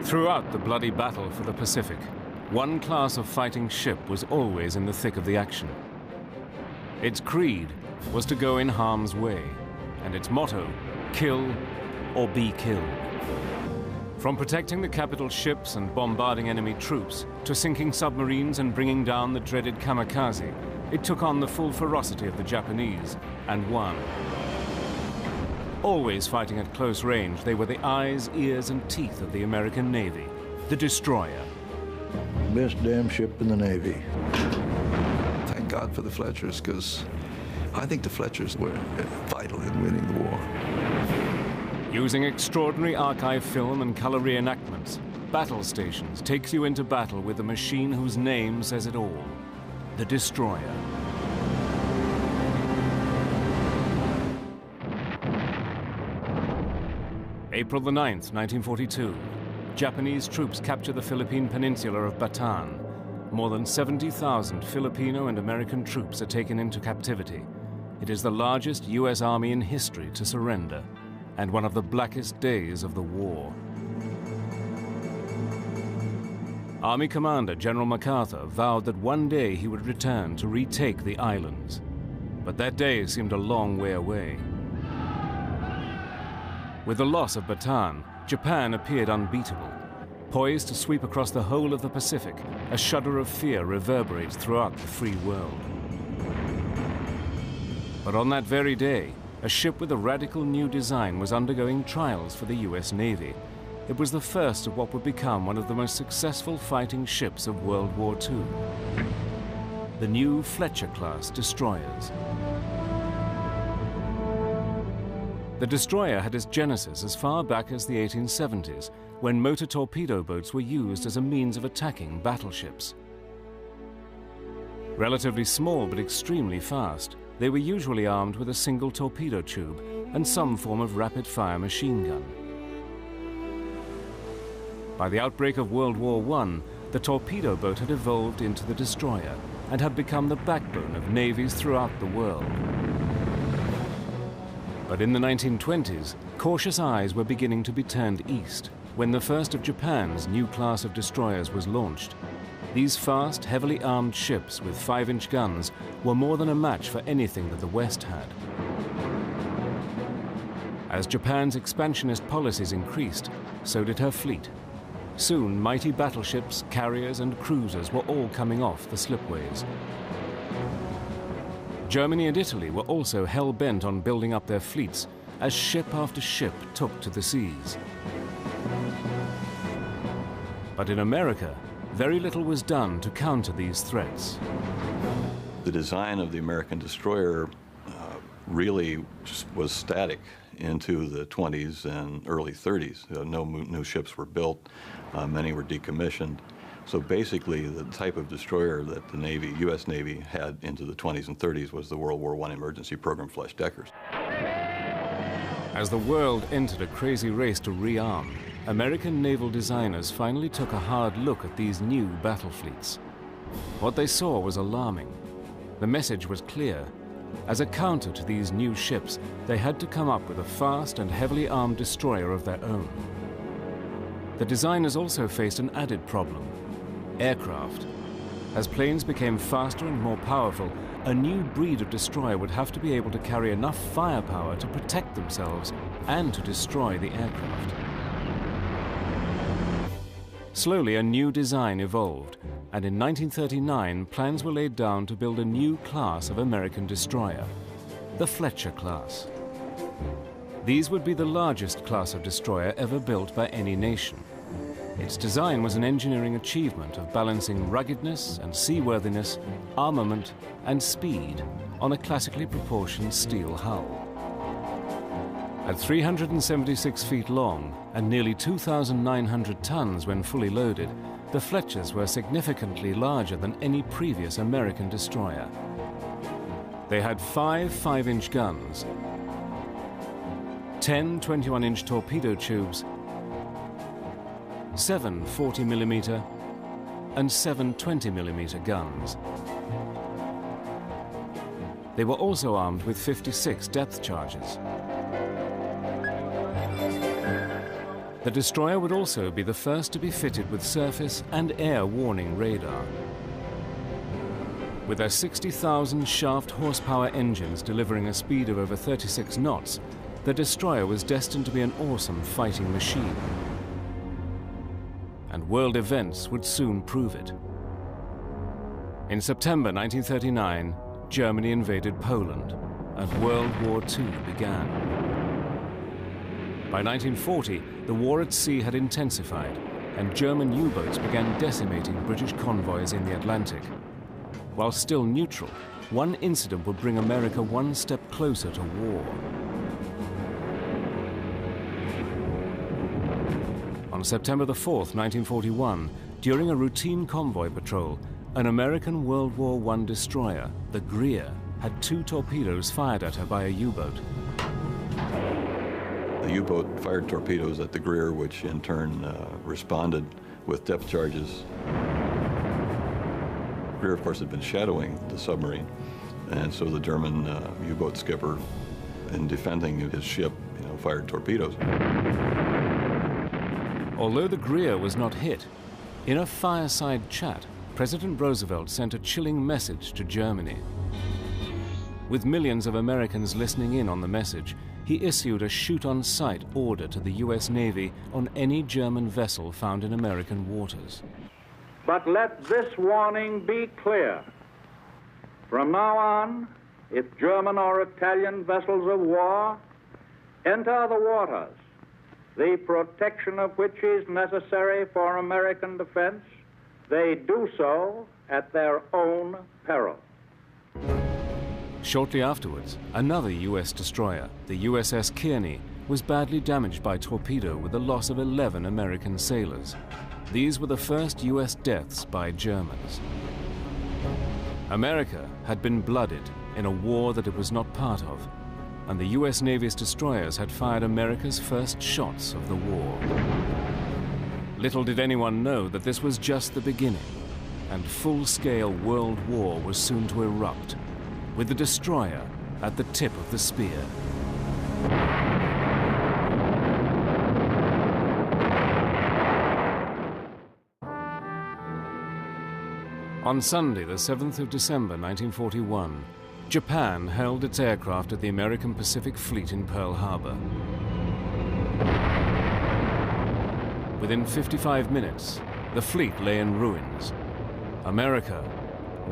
Throughout the bloody battle for the Pacific, one class of fighting ship was always in the thick of the action. Its creed was to go in harm's way, and its motto, kill or be killed. From protecting the capital ships and bombarding enemy troops, to sinking submarines and bringing down the dreaded kamikaze, it took on the full ferocity of the Japanese and won. Always fighting at close range, they were the eyes, ears, and teeth of the American Navy, the destroyer. Best damn ship in the Navy. Thank God for the Fletchers, because I think the Fletchers were vital in winning the war. Using extraordinary archive film and color reenactments, Battle Stations takes you into battle with a machine whose name says it all, the destroyer. April the 9th, 1942. Japanese troops capture the Philippine peninsula of Bataan. More than 70,000 Filipino and American troops are taken into captivity. It is the largest U.S. Army in history to surrender, and one of the blackest days of the war. Army Commander General MacArthur vowed that one day he would return to retake the islands. But that day seemed a long way away. With the loss of Bataan, Japan appeared unbeatable. Poised to sweep across the whole of the Pacific, a shudder of fear reverberates throughout the free world. But on that very day, a ship with a radical new design was undergoing trials for the US Navy. It was the first of what would become one of the most successful fighting ships of World War II. The new Fletcher-class destroyers. The destroyer had its genesis as far back as the 1870s, when motor torpedo boats were used as a means of attacking battleships. Relatively small but extremely fast, they were usually armed with a single torpedo tube and some form of rapid-fire machine gun. By the outbreak of World War I, the torpedo boat had evolved into the destroyer and had become the backbone of navies throughout the world. But in the 1920s, cautious eyes were beginning to be turned east when the first of Japan's new class of destroyers was launched. These fast, heavily armed ships with 5-inch guns were more than a match for anything that the West had. As Japan's expansionist policies increased, so did her fleet. Soon, mighty battleships, carriers, and cruisers were all coming off the slipways. Germany and Italy were also hell-bent on building up their fleets as ship after ship took to the seas. But in America, very little was done to counter these threats. The design of the American destroyer really was static into the 20s and early 30s. No new ships were built, many were decommissioned. So basically, the type of destroyer that the Navy, U.S. Navy, had into the 20s and 30s was the World War I emergency program Flesch-Deckers. As the world entered a crazy race to rearm, American naval designers finally took a hard look at these new battle fleets. What they saw was alarming. The message was clear. As a counter to these new ships, they had to come up with a fast and heavily armed destroyer of their own. The designers also faced an added problem: aircraft. As planes became faster and more powerful, a new breed of destroyer would have to be able to carry enough firepower to protect themselves and to destroy the aircraft. Slowly, a new design evolved, and in 1939, plans were laid down to build a new class of American destroyer, the Fletcher class. These would be the largest class of destroyer ever built by any nation. Its design was an engineering achievement of balancing ruggedness and seaworthiness, armament and speed on a classically proportioned steel hull. At 376 feet long and nearly 2,900 tons when fully loaded, the Fletchers were significantly larger than any previous American destroyer. They had 5 5-inch guns, 10 21-inch torpedo tubes, 7 40mm and 7 20mm guns. They were also armed with 56 depth charges. The destroyer would also be the first to be fitted with surface and air warning radar. With their 60,000 shaft horsepower engines delivering a speed of over 36 knots, the destroyer was destined to be an awesome fighting machine. And world events would soon prove it. In September 1939, Germany invaded Poland, and World War II began. By 1940, the war at sea had intensified, and German U-boats began decimating British convoys in the Atlantic. While still neutral, one incident would bring America one step closer to war. On September the 4th, 1941, during a routine convoy patrol, an American World War I destroyer, the Greer, had 2 torpedoes fired at her by a U-boat. The U-boat fired torpedoes at the Greer, which in turn responded with depth charges. Greer, of course, had been shadowing the submarine, and so the German U-boat skipper, in defending his ship, fired torpedoes. Although the Greer was not hit, in a fireside chat, President Roosevelt sent a chilling message to Germany. With millions of Americans listening in on the message, he issued a shoot-on-sight order to the U.S. Navy on any German vessel found in American waters. But let this warning be clear. From now on, if German or Italian vessels of war enter the waters, the protection of which is necessary for American defense, they do so at their own peril. Shortly afterwards, another U.S. destroyer, the USS Kearney, was badly damaged by torpedo with the loss of 11 American sailors. These were the first U.S. deaths by Germans. America had been blooded in a war that it was not part of, and the U.S. Navy's destroyers had fired America's first shots of the war. Little did anyone know that this was just the beginning, and full-scale world war was soon to erupt, with the destroyer at the tip of the spear. On Sunday, the 7th of December, 1941, Japan held its aircraft at the American Pacific Fleet in Pearl Harbor. Within 55 minutes, the fleet lay in ruins. America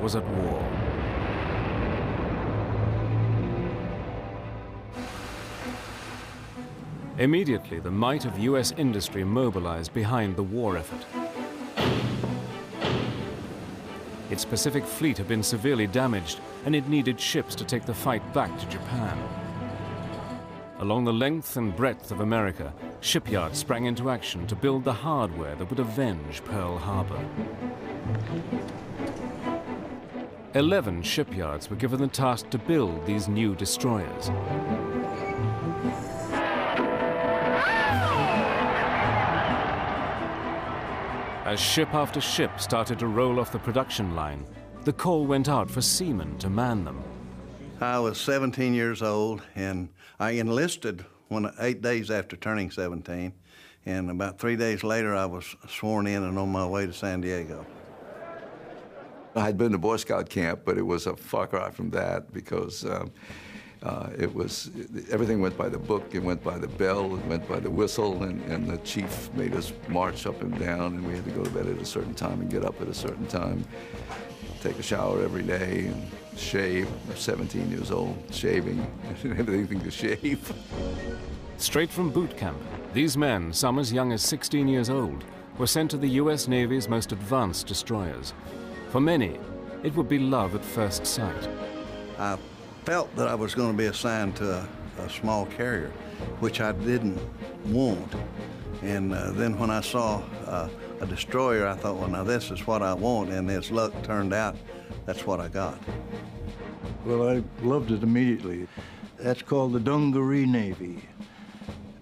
was at war. Immediately, the might of U.S. industry mobilized behind the war effort. Its Pacific Fleet had been severely damaged, and it needed ships to take the fight back to Japan. Along the length and breadth of America, shipyards sprang into action to build the hardware that would avenge Pearl Harbor. 11 shipyards were given the task to build these new destroyers. As ship after ship started to roll off the production line, the call went out for seamen to man them. I was 17 years old, and I enlisted 8 days after turning 17, and about 3 days later I was sworn in and on my way to San Diego. I'd been to Boy Scout camp, but it was a far cry from that because everything went by the book, it went by the bell, it went by the whistle, and the chief made us march up and down, and we had to go to bed at a certain time and get up at a certain time, take a shower every day, and shave. I'm 17 years old, shaving. I didn't have anything to shave. Straight from boot camp, these men, some as young as 16 years old, were sent to the U.S. Navy's most advanced destroyers. For many, it would be love at first sight. I felt that I was going to be assigned to a small carrier, which I didn't want. And then when I saw a destroyer, I thought, well, now this is what I want, and as luck turned out, that's what I got. Well, I loved it immediately. That's called the Dungaree Navy.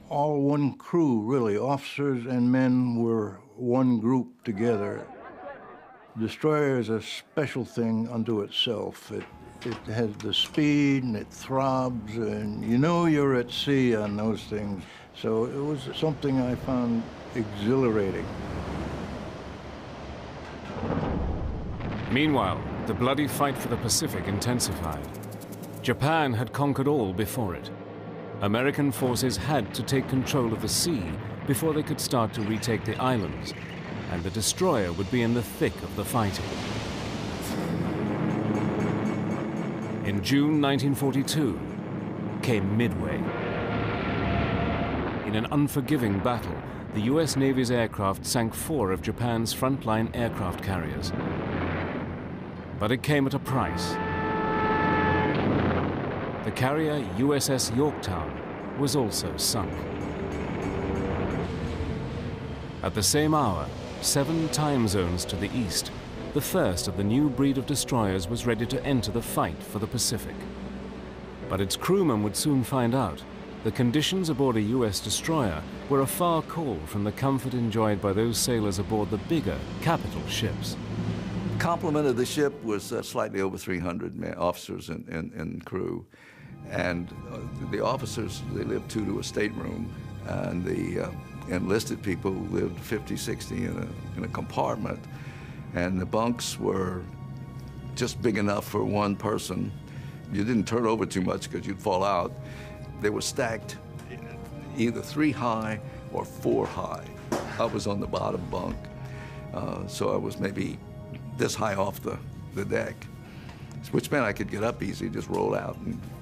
All one crew, really. Officers and men were one group together. Destroyer is a special thing unto itself. It has the speed, and it throbs, and you know you're at sea on those things. So it was something I found exhilarating. Meanwhile, the bloody fight for the Pacific intensified. Japan had conquered all before it. American forces had to take control of the sea before they could start to retake the islands, and the destroyer would be in the thick of the fighting. In June 1942 came Midway. In an unforgiving battle, the US Navy's aircraft sank 4 of Japan's frontline aircraft carriers. But it came at a price. The carrier USS Yorktown was also sunk. At the same hour, 7 time zones to the east, the first of the new breed of destroyers was ready to enter the fight for the Pacific. But its crewmen would soon find out the conditions aboard a US destroyer were a far call from the comfort enjoyed by those sailors aboard the bigger capital ships. Complement of the ship was slightly over 300 officers and crew. And the officers, they lived 2 to a stateroom, and the enlisted people lived 50, 60 in a compartment. And the bunks were just big enough for one person. You didn't turn over too much because you'd fall out. They were stacked either 3 high or 4 high. I was on the bottom bunk, so I was maybe this high off the deck, which meant I could get up easy, just roll out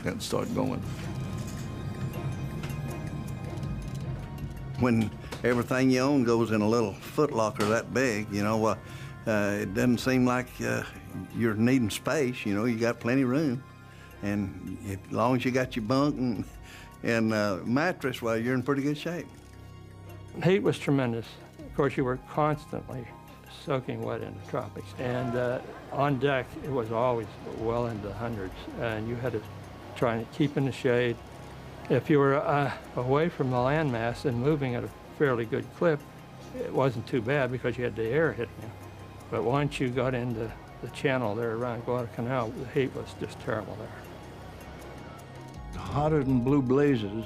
and start going. When everything you own goes in a little footlocker that big, you know, it doesn't seem like you're needing space. You know, you got plenty of room. And as long as you got your bunk and mattress, well, you're in pretty good shape. Heat was tremendous. Of course, you were constantly soaking wet in the tropics. And on deck, it was always well into the hundreds. And you had to try and keep in the shade. If you were away from the landmass and moving at a fairly good clip, it wasn't too bad because you had the air hitting you. But once you got into the channel there around Guadalcanal, the heat was just terrible there. Hotter than blue blazes.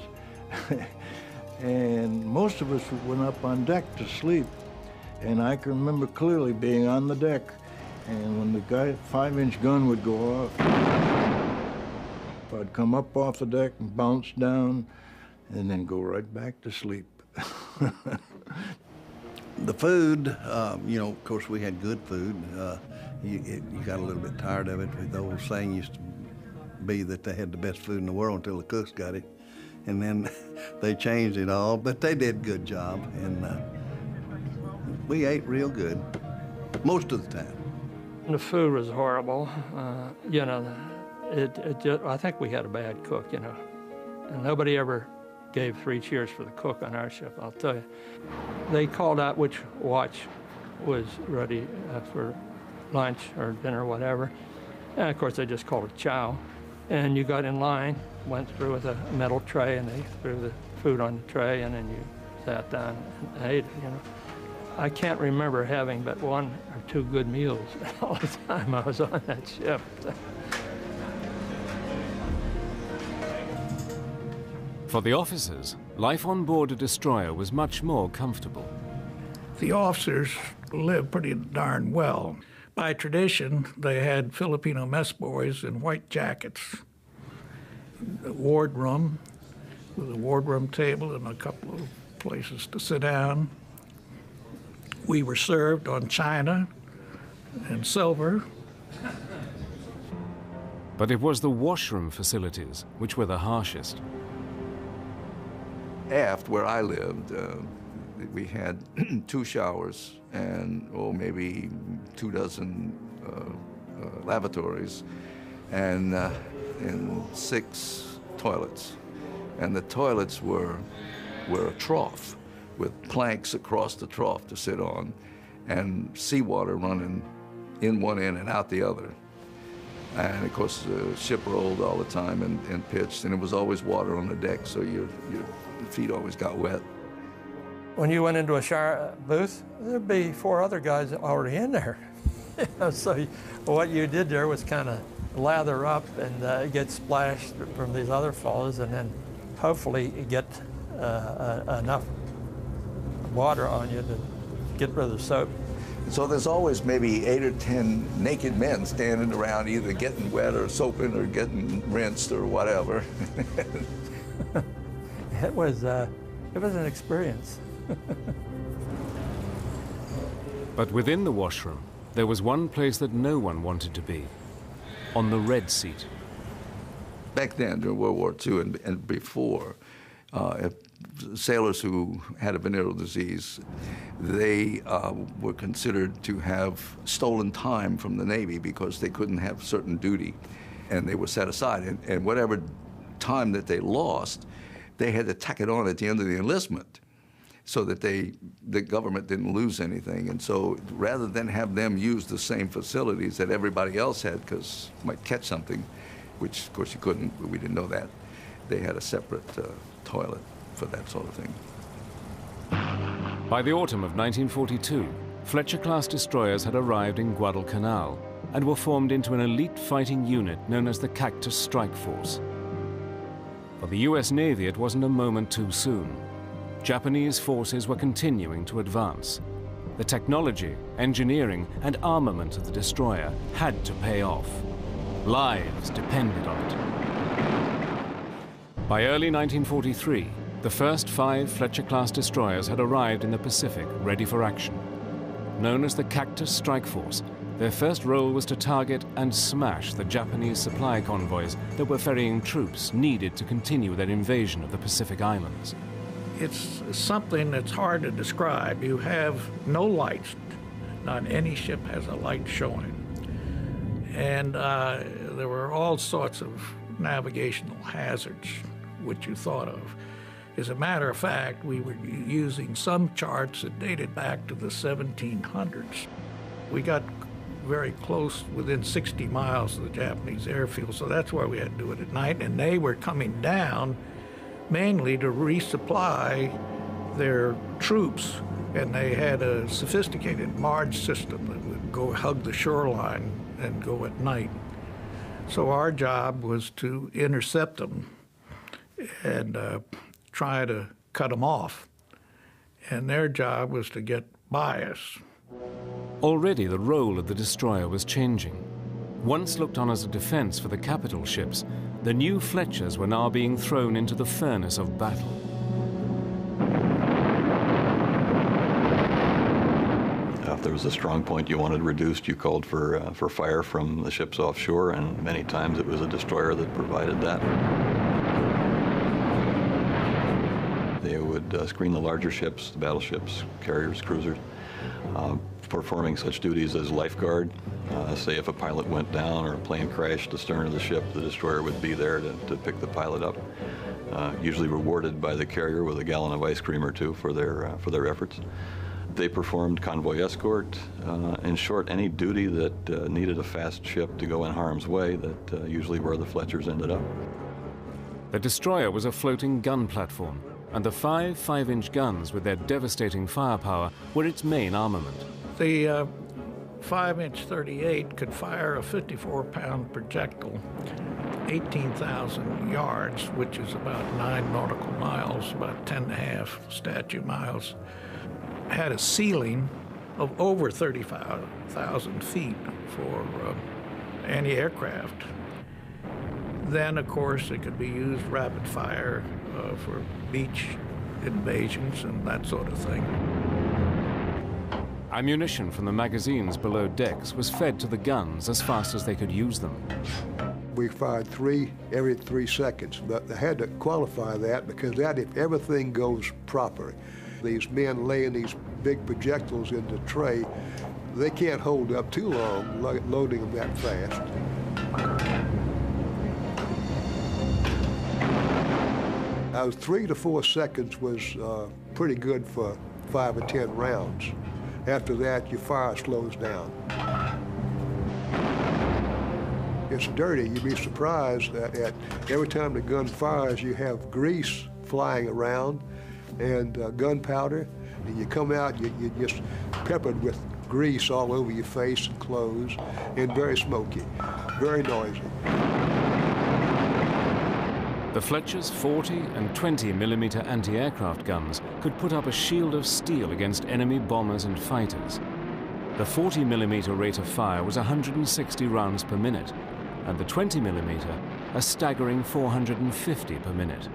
And most of us went up on deck to sleep. And I can remember clearly being on the deck, and when the 5-inch gun would go off, I'd come up off the deck and bounce down, and then go right back to sleep. The food, you know, of course we had good food. You got a little bit tired of it. The old saying used to be that they had the best food in the world until the cooks got it. And then they changed it all, but they did a good job. And we ate real good, most of the time. The food was horrible. You know, I think we had a bad cook, you know. And nobody ever gave 3 cheers for the cook on our ship, I'll tell you. They called out which watch was ready for lunch or dinner or whatever. And of course, they just called it chow. And you got in line, went through with a metal tray, and they threw the food on the tray, and then you sat down and ate it, you know. I can't remember having but 1 or 2 good meals all the time I was on that ship. For the officers, life on board a destroyer was much more comfortable. The officers lived pretty darn well. By tradition, they had Filipino mess boys in white jackets. A wardroom with a wardroom table and a couple of places to sit down. We were served on china and silver. But it was the washroom facilities which were the harshest. Aft, where I lived, we had 2 showers and maybe 2 dozen lavatories and 6 toilets. And the toilets were a trough with planks across the trough to sit on and seawater running in one end and out the other. And of course, the ship rolled all the time and pitched, and it was always water on the deck, so your feet always got wet. When you went into a shower booth, there'd be 4 other guys already in there. So what you did there was kind of lather up and get splashed from these other fellows, and then hopefully get enough water on you to get rid of the soap. So there's always maybe 8 or 10 naked men standing around, either getting wet or soaping or getting rinsed or whatever. It was an experience. But within the washroom, there was one place that no one wanted to be, on the red seat. Back then, during World War II and before, sailors who had a venereal disease, they were considered to have stolen time from the Navy because they couldn't have certain duty, and they were set aside. And whatever time that they lost, they had to tack it on at the end of the enlistment so that the government didn't lose anything. And so rather than have them use the same facilities that everybody else had, because you might catch something, which of course you couldn't, but we didn't know that, they had a separate toilet for that sort of thing. By the autumn of 1942, Fletcher-class destroyers had arrived in Guadalcanal and were formed into an elite fighting unit known as the Cactus Strike Force. For the US Navy, it wasn't a moment too soon. Japanese forces were continuing to advance. The technology, engineering, and armament of the destroyer had to pay off. Lives depended on it. By early 1943, the first 5 Fletcher-class destroyers had arrived in the Pacific, ready for action. Known as the Cactus Strike Force, their first role was to target and smash the Japanese supply convoys that were ferrying troops needed to continue their invasion of the Pacific Islands. It's something that's hard to describe. You have no lights. Not any ship has a light showing. And there were all sorts of navigational hazards which you thought of. As a matter of fact, we were using some charts that dated back to the 1700s. We got very close, within 60 miles of the Japanese airfield, so that's why we had to do it at night. And they were coming down mainly to resupply their troops, and they had a sophisticated barge system that would go hug the shoreline and go at night. So our job was to intercept them and try to cut them off. And their job was to get by us. Already the role of the destroyer was changing. Once looked on as a defense for the capital ships, the new Fletchers were now being thrown into the furnace of battle. If there was a strong point you wanted reduced, you called for fire from the ships offshore, and many times it was a destroyer that provided that. They would screen the larger ships, the battleships, carriers, cruisers, performing such duties as lifeguard. Say if a pilot went down or a plane crashed astern of the ship, the destroyer would be there to pick the pilot up, usually rewarded by the carrier with a gallon of ice cream or two for their efforts. They performed convoy escort. In short, any duty that needed a fast ship to go in harm's way, that usually where the Fletchers ended up. The destroyer was a floating gun platform, and the 5 5-inch guns with their devastating firepower were its main armament. The 5-inch 38 could fire a 54-pound projectile 18,000 yards, which is about 9 nautical miles, about 10.5 statute miles. Had a ceiling of over 35,000 feet for anti-aircraft. Then, of course, it could be used rapid fire for beach invasions and that sort of thing. Ammunition from the magazines below decks was fed to the guns as fast as they could use them. We fired 3 every 3 seconds, but they had to qualify that because that if everything goes proper, these men laying these big projectiles in the tray, they can't hold up too long loading them that fast. Those 3 to 4 seconds was pretty good for 5 or 10 rounds. After that, your fire slows down. It's dirty. You'd be surprised that every time the gun fires, you have grease flying around and gunpowder. And you come out, you're just peppered with grease all over your face and clothes, and very smoky, very noisy. The Fletcher's 40 and 20 millimeter anti-aircraft guns could put up a shield of steel against enemy bombers and fighters. The 40 millimeter rate of fire was 160 rounds per minute, and the 20 millimeter a staggering 450 per minute,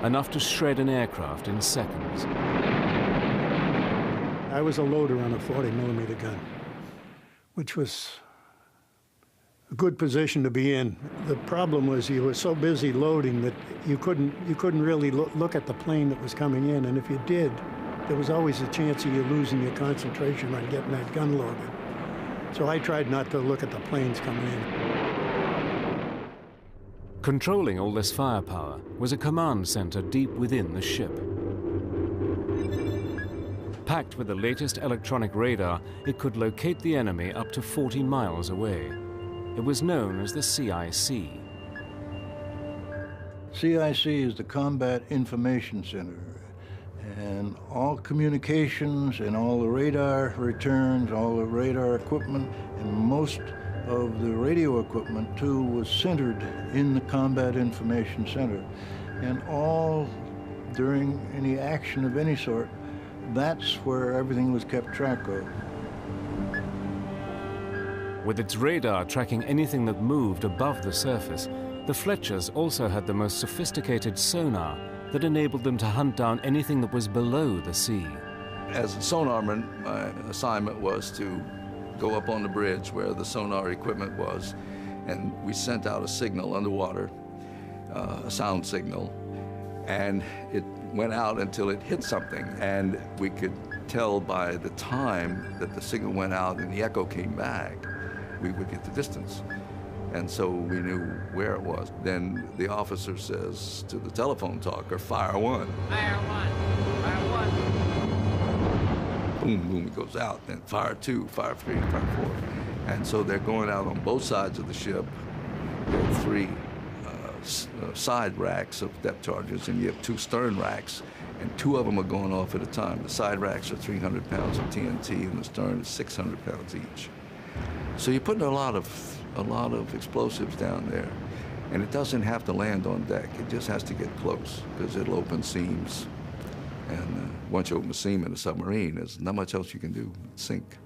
enough to shred an aircraft in seconds. I was a loader on a 40 millimeter gun, which was a good position to be in. The problem was you were so busy loading that you couldn't really look at the plane that was coming in, and if you did, there was always a chance of you losing your concentration on getting that gun loaded. So I tried not to look at the planes coming in. Controlling all this firepower was a command center deep within the ship. Packed with the latest electronic radar, it could locate the enemy up to 40 miles away. It was known as the CIC. CIC is the Combat Information Center, and all communications and all the radar returns, all the radar equipment, and most of the radio equipment too was centered in the Combat Information Center. And all during any action of any sort, that's where everything was kept track of. With its radar tracking anything that moved above the surface, the Fletchers also had the most sophisticated sonar that enabled them to hunt down anything that was below the sea. As a sonarman, my assignment was to go up on the bridge where the sonar equipment was, and we sent out a signal underwater, a sound signal, and it went out until it hit something, and we could tell by the time that the signal went out and the echo came back, we would get the distance. And so we knew where it was. Then the officer says to the telephone talker, "Fire one." Fire one, fire one. Boom, boom, it goes out. Then fire two, fire three, fire four. And so they're going out on both sides of the ship. There are three side racks of depth charges, and you have two stern racks, and two of them are going off at a time. The side racks are 300 pounds of TNT, and the stern is 600 pounds each. So you're putting a lot of explosives down there, and it doesn't have to land on deck. It just has to get close, because it'll open seams. And once you open a seam in a submarine, there's not much else you can do. Sink.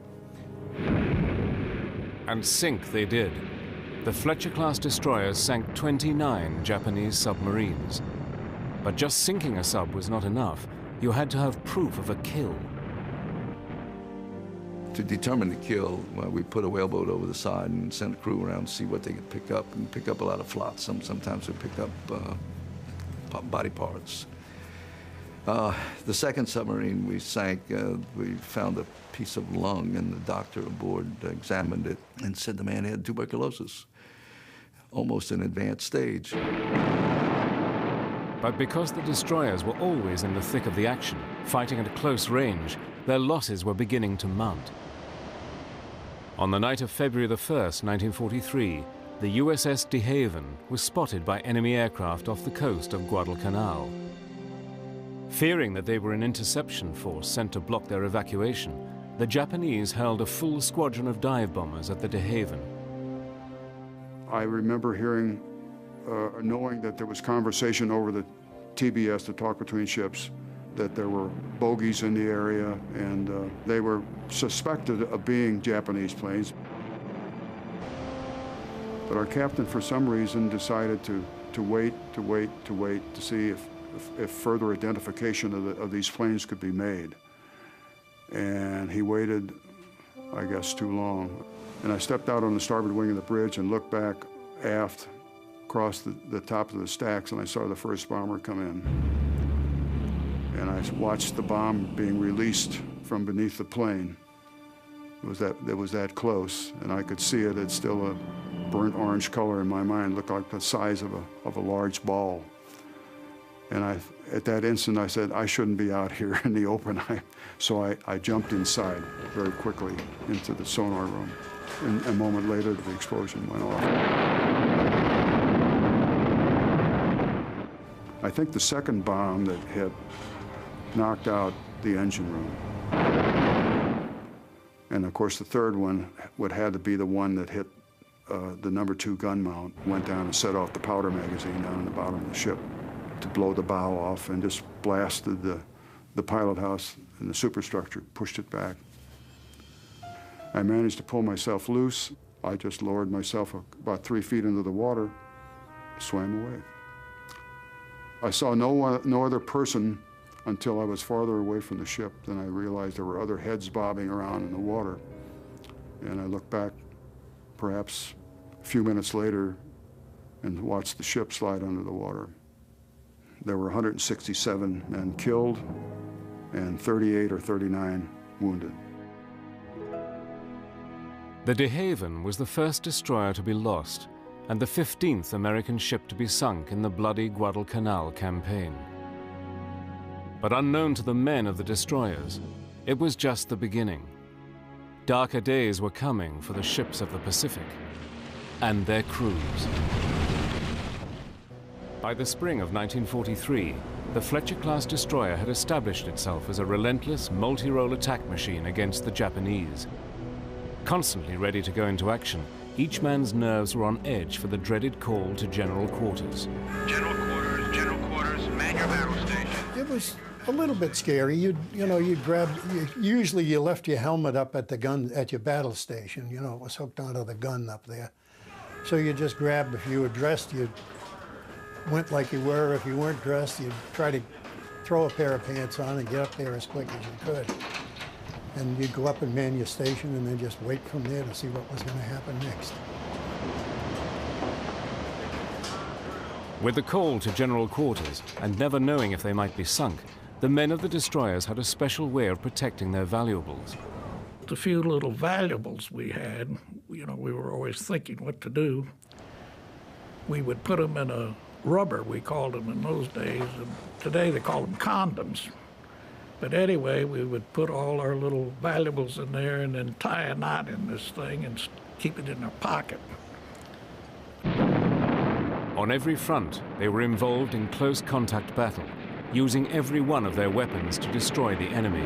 And sink they did. The Fletcher-class destroyers sank 29 Japanese submarines. But just sinking a sub was not enough. You had to have proof of a kill. To determine the kill, well, we put a whaleboat over the side and sent a crew around to see what they could pick up, and pick up a lot of flotsam. Sometimes we pick up body parts. The second submarine we sank, we found a piece of lung, and the doctor aboard examined it and said the man had tuberculosis, almost an advanced stage. But because the destroyers were always in the thick of the action, fighting at a close range, their losses were beginning to mount. On the night of February the 1st, 1943, the USS De Haven was spotted by enemy aircraft off the coast of Guadalcanal. Fearing that they were an interception force sent to block their evacuation, the Japanese held a full squadron of dive bombers at the De Haven. I remember hearing, knowing that there was conversation over the TBS, the talk between ships, that there were bogies in the area, and they were suspected of being Japanese planes. But our captain, for some reason, decided to wait to see if further identification of these planes could be made. And he waited, I guess, too long. And I stepped out on the starboard wing of the bridge and looked back aft across the top of the stacks, and I saw the first bomber come in. And I watched the bomb being released from beneath the plane. It was that close, and I could see it. It's still a burnt orange color in my mind. It looked like the size of a large ball. And at that instant, I said, I shouldn't be out here in the open. So I jumped inside very quickly into the sonar room. And a moment later, the explosion went off. I think the second bomb that hit knocked out the engine room. And of course, the third one had to be the one that hit the #2 gun mount, went down and set off the powder magazine down in the bottom of the ship to blow the bow off, and just blasted the pilot house and the superstructure, pushed it back. I managed to pull myself loose. I just lowered myself about 3 feet into the water, swam away. I saw no other person until I was farther away from the ship. Then I realized there were other heads bobbing around in the water. And I looked back perhaps a few minutes later and watched the ship slide under the water. There were 167 men killed and 38 or 39 wounded. The De Haven was the first destroyer to be lost and the 15th American ship to be sunk in the bloody Guadalcanal campaign. But unknown to the men of the destroyers, it was just the beginning. Darker days were coming for the ships of the Pacific and their crews. By the spring of 1943, the Fletcher-class destroyer had established itself as a relentless multi-role attack machine against the Japanese. Constantly ready to go into action, each man's nerves were on edge for the dreaded call to General Quarters. General Quarters, man your battle station. It was a little bit scary. You'd grab, usually you left your helmet up at the gun, at your battle station. You know, it was hooked onto the gun up there. So you just grabbed, if you were dressed, you went like you were. If you weren't dressed, you'd try to throw a pair of pants on and get up there as quick as you could. And you'd go up and man your station and then just wait from there to see what was going to happen next. With the call to General Quarters and never knowing if they might be sunk, the men of the destroyers had a special way of protecting their valuables. The few little valuables we had, you know, we were always thinking what to do. We would put them in a rubber, we called them in those days, and today they call them condoms. But anyway, we would put all our little valuables in there and then tie a knot in this thing and keep it in our pocket. On every front, they were involved in close contact battle, using every one of their weapons to destroy the enemy.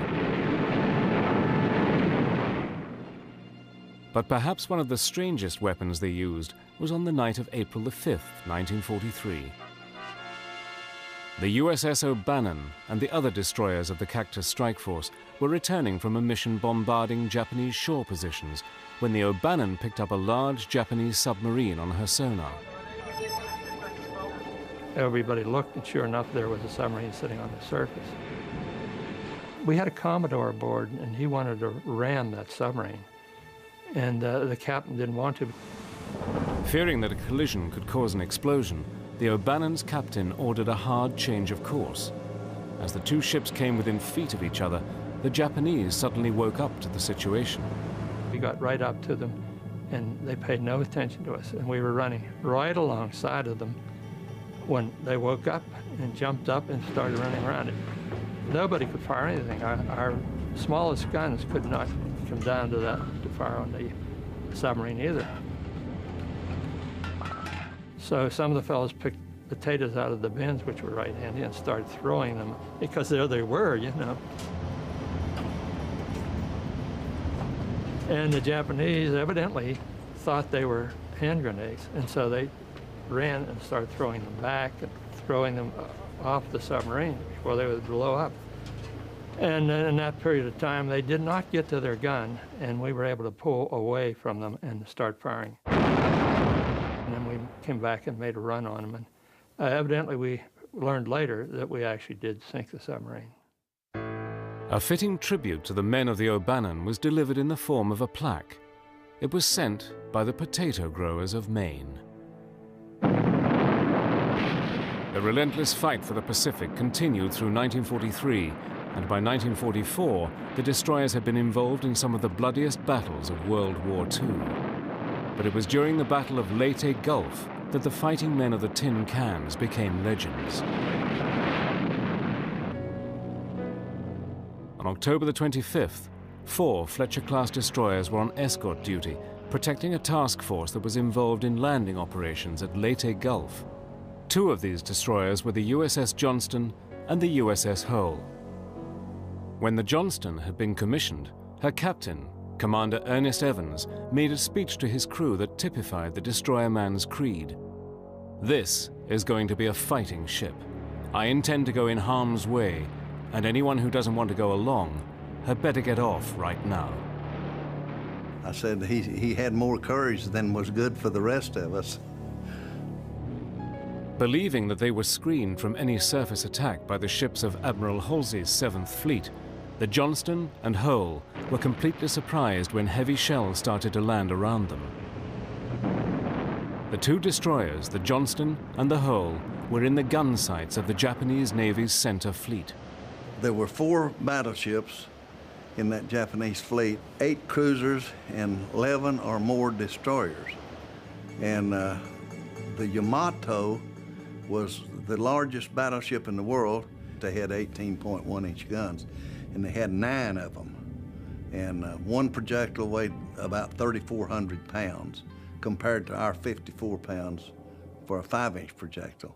But perhaps one of the strangest weapons they used was on the night of April the 5th, 1943. The USS O'Bannon and the other destroyers of the Cactus Strike Force were returning from a mission bombarding Japanese shore positions when the O'Bannon picked up a large Japanese submarine on her sonar. Everybody looked, and sure enough, there was a submarine sitting on the surface. We had a Commodore aboard, and he wanted to ram that submarine, and the captain didn't want to. Fearing that a collision could cause an explosion, the O'Bannon's captain ordered a hard change of course. As the two ships came within feet of each other, the Japanese suddenly woke up to the situation. We got right up to them, and they paid no attention to us, and we were running right alongside of them when they woke up and jumped up and started running around it. Nobody could fire anything. Our smallest guns could not come down to that to fire on the submarine either. So some of the fellows picked potatoes out of the bins, which were right handy, and started throwing them, because there they were, you know. And the Japanese evidently thought they were hand grenades, and so they ran and started throwing them back and throwing them off the submarine before they would blow up. And in that period of time, they did not get to their gun, and we were able to pull away from them and start firing. And then we came back and made a run on them. And evidently, we learned later that we actually did sink the submarine. A fitting tribute to the men of the O'Bannon was delivered in the form of a plaque. It was sent by the potato growers of Maine. The relentless fight for the Pacific continued through 1943, and by 1944, the destroyers had been involved in some of the bloodiest battles of World War II. But it was during the Battle of Leyte Gulf that the fighting men of the tin cans became legends. On October the 25th, 4 Fletcher-class destroyers were on escort duty, protecting a task force that was involved in landing operations at Leyte Gulf. 2 of these destroyers were the USS Johnston and the USS Hull. When the Johnston had been commissioned, her captain, Commander Ernest Evans made a speech to his crew that typified the destroyer man's creed. "This is going to be a fighting ship. I intend to go in harm's way, and anyone who doesn't want to go along had better get off right now." I said he had more courage than was good for the rest of us. Believing that they were screened from any surface attack by the ships of Admiral Halsey's 7th Fleet, the Johnston and Hull were completely surprised when heavy shells started to land around them. The two destroyers, the Johnston and the Hull, were in the gun sights of the Japanese Navy's center fleet. There were 4 battleships in that Japanese fleet, 8 cruisers and 11 or more destroyers. And the Yamato was the largest battleship in the world. They had 18.1-inch guns, and they had 9 of them. And one projectile weighed about 3,400 pounds, compared to our 54 pounds for a 5-inch projectile.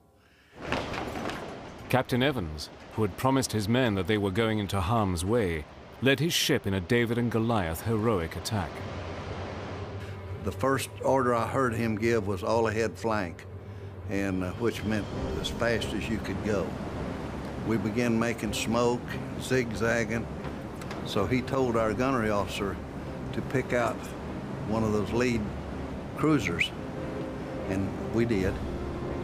Captain Evans, who had promised his men that they were going into harm's way, led his ship in a David and Goliath heroic attack. The first order I heard him give was all ahead flank, and which meant as fast as you could go. We began making smoke, zigzagging, so he told our gunnery officer to pick out one of those lead cruisers, and we did,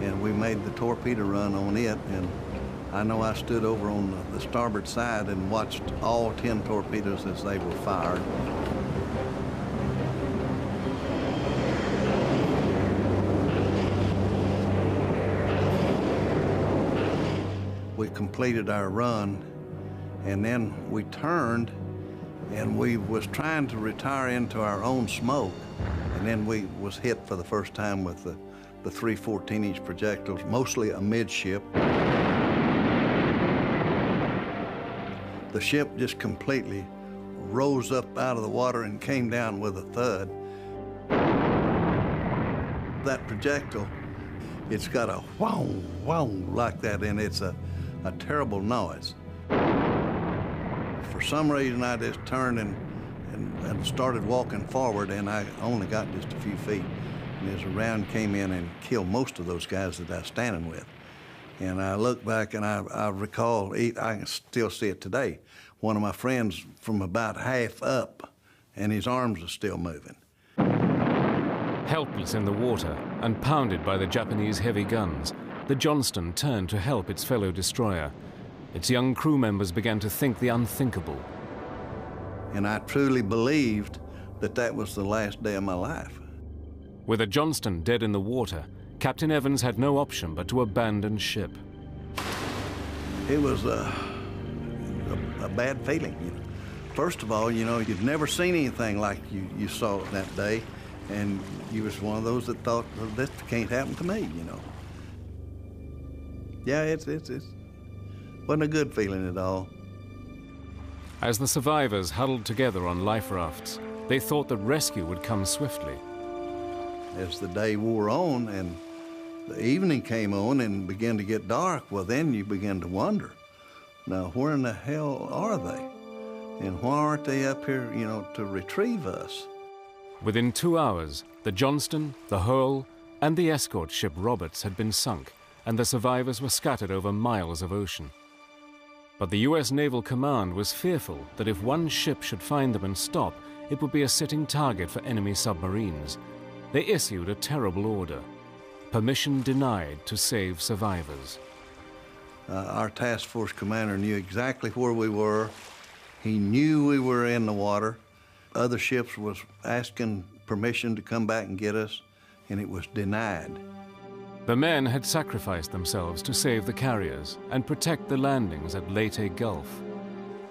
and we made the torpedo run on it, and I know I stood over on the starboard side and watched all 10 torpedoes as they were fired. We completed our run, and then we turned, and we was trying to retire into our own smoke, and then we was hit for the first time with the 3 14-inch projectiles, mostly amidship. The ship just completely rose up out of the water and came down with a thud. That projectile, it's got a wow, wow like that, and it's a terrible noise. For some reason, I just turned and started walking forward, and I only got just a few feet. And as a round came in and killed most of those guys that I was standing with. And I look back and I recall, I can still see it today, one of my friends from about half up, and his arms are still moving. Helpless in the water and pounded by the Japanese heavy guns, the Johnston turned to help its fellow destroyer. Its young crew members began to think the unthinkable. And I truly believed that that was the last day of my life. With the Johnston dead in the water, Captain Evans had no option but to abandon ship. It was a bad feeling. You know. First of all, you know, you'd never seen anything like you saw that day, and you was one of those that thought, well, this can't happen to me, you know. Yeah, it wasn't a good feeling at all. As the survivors huddled together on life rafts, they thought that rescue would come swiftly. As the day wore on and the evening came on and began to get dark, well, then you begin to wonder, now, where in the hell are they? And why aren't they up here, you know, to retrieve us? Within 2 hours, the Johnston, the Hull, and the escort ship Roberts had been sunk, and the survivors were scattered over miles of ocean. But the U.S. Naval Command was fearful that if one ship should find them and stop, it would be a sitting target for enemy submarines. They issued a terrible order: permission denied to save survivors. Our task force commander knew exactly where we were. He knew we were in the water. Other ships was asking permission to come back and get us, and it was denied. The men had sacrificed themselves to save the carriers and protect the landings at Leyte Gulf.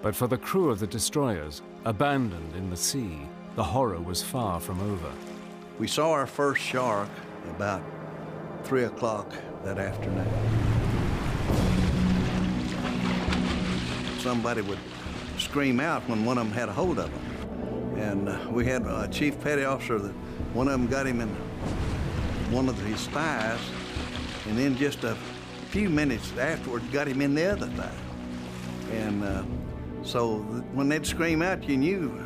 But for the crew of the destroyers, abandoned in the sea, the horror was far from over. We saw our first shark about 3 o'clock that afternoon. Somebody would scream out when one of them had a hold of them. And we had a chief petty officer that one of them got him in one of his thighs, and then just a few minutes afterwards got him in the other thigh. And so when they'd scream out, you knew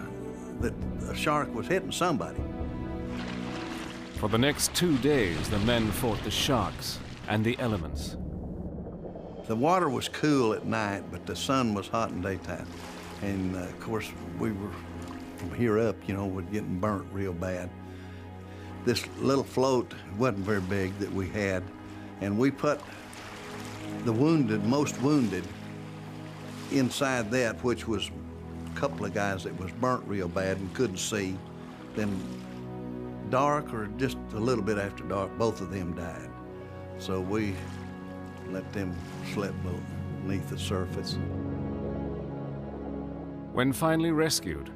that a shark was hitting somebody. For the next 2 days, the men fought the sharks and the elements. The water was cool at night, but the sun was hot in daytime. And of course, we were from here up, you know, we're getting burnt real bad. This little float wasn't very big that we had, and we put the wounded, most wounded, inside that, which was a couple of guys that was burnt real bad and couldn't see. Then dark or just a little bit after dark, both of them died. So we let them slip beneath the surface. When finally rescued,